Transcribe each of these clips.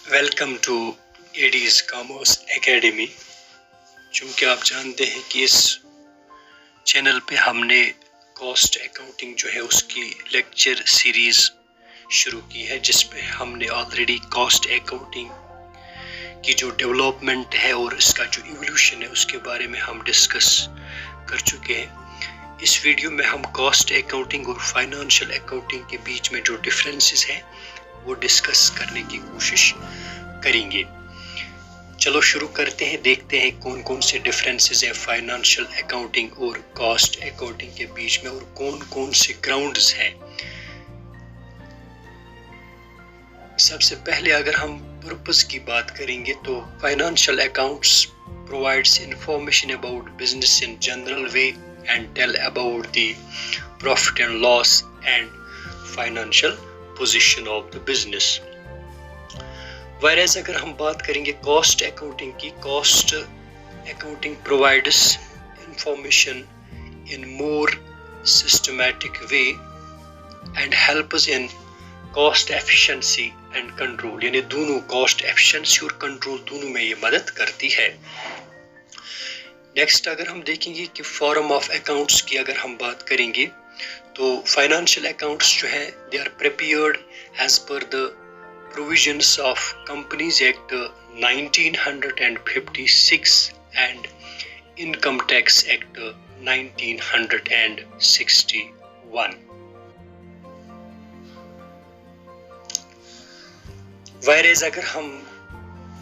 Welcome to Eddie's commerce academy. चूँकि आप जानते हैं कि इस चैनल पे हमने कॉस्ट अकाउंटिंग जो है उसकी लेक्चर सीरीज शुरू की है, जिस पे हमने ऑलरेडी कॉस्ट अकाउंटिंग की जो डेवलपमेंट है और इसका जो इवोल्यूशन है उसके बारे में हम डिस्कस कर चुके हैं। इस वीडियो में हम कॉस्ट अकाउंटिंग और फाइनेंशियल अकाउंटिंग के बीच में जो डिफरेंसेस हैं वो डिस्कस करने की कोशिश करेंगे। चलो शुरू करते हैं, देखते हैं कौन कौन से डिफरेंसेस हैं फाइनेंशियल अकाउंटिंग और कॉस्ट अकाउंटिंग के बीच में और कौन कौन से ग्राउंड्स हैं। सबसे पहले अगर हम पर्पस की बात करेंगे तो financial accounts provides information about business in general way and tell about the profit and loss and financial position of the business. Whereas अगर हम बात करेंगे कॉस्ट अकाउंटिंग की, cost accounting provides information in more systematic way and helps in cost efficiency and control, यानी दोनों cost efficiency और control दोनों में ये मदद करती है। नेक्स्ट अगर हम देखेंगे कि फॉर्म ऑफ अकाउंट्स की अगर हम बात करेंगे तो फाइनेंशियल अकाउंट्स जो है they are prepared as per the provisions of Companies Act 1956 and Income Tax Act 1961. Whereas अगर हम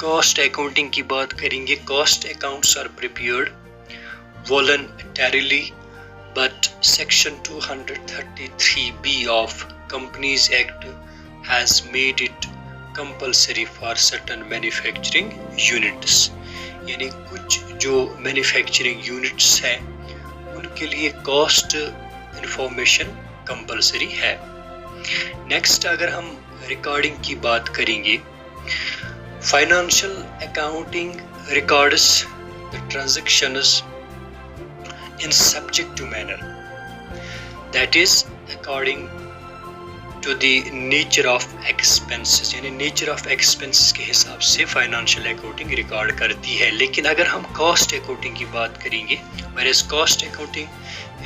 cost accounting की बात करेंगे, cost accounts are prepared voluntarily, but Section 233B of Companies Act has made it compulsory for certain manufacturing units, यानी कुछ जो manufacturing units हैं उनके लिए कॉस्ट इंफॉर्मेशन कंपल्सरी है। नेक्स्ट अगर हम रिकॉर्डिंग की बात करेंगे, financial accounting records the transactions in subjective manner, that is according to the nature of expenses, यानी नेचर ऑफ एक्सपेंसेस के हिसाब से फाइनेंशियल अकाउंटिंग रिकॉर्ड करती है। लेकिन अगर हम कॉस्ट अकाउंटिंग की बात करेंगे, whereas cost accounting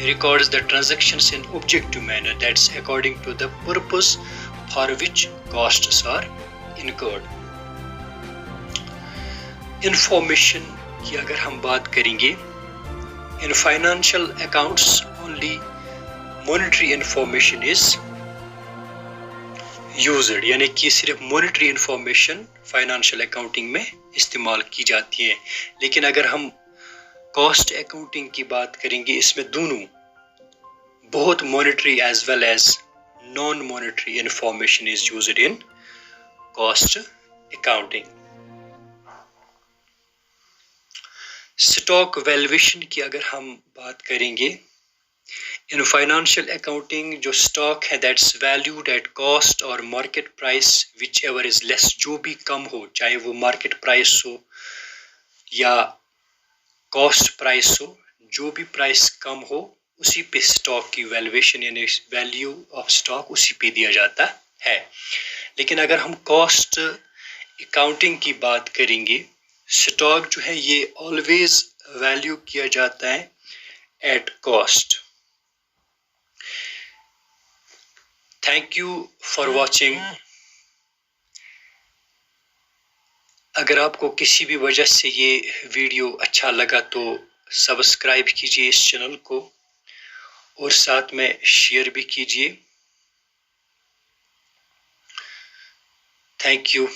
records the transactions in objective manner, that's according to the purpose for which costs are incurred. Information की अगर हम बात करेंगे, in financial accounts only monetary information is used, यानी कि सिर्फ मॉनेटरी इंफॉर्मेशन फाइनेंशियल अकाउंटिंग में इस्तेमाल की जाती है। लेकिन अगर हम कॉस्ट अकाउंटिंग की बात करेंगे, इसमें दोनों बहुत monetary as well as non monetary information is used in cost accounting. Stock valuation की अगर हम बात करेंगे, इन फाइनेंशियल अकाउंटिंग जो स्टॉक है दैट्स वैल्यूड एट कॉस्ट और market price whichever is less, जो भी कम हो, चाहे वो मार्केट प्राइस हो या कॉस्ट प्राइस हो, जो भी प्राइस कम हो उसी पे स्टॉक की वैल्यूएशन यानी वैल्यू ऑफ स्टॉक उसी पे दिया जाता है। लेकिन अगर हम कॉस्ट अकाउंटिंग की बात करेंगे, स्टॉक जो है ये ऑलवेज वैल्यू किया जाता है at cost. Thank you for watching. अगर आपको किसी भी वजह से ये वीडियो अच्छा लगा तो सब्सक्राइब कीजिए इस चैनल को और साथ में शेयर भी कीजिए। Thank you.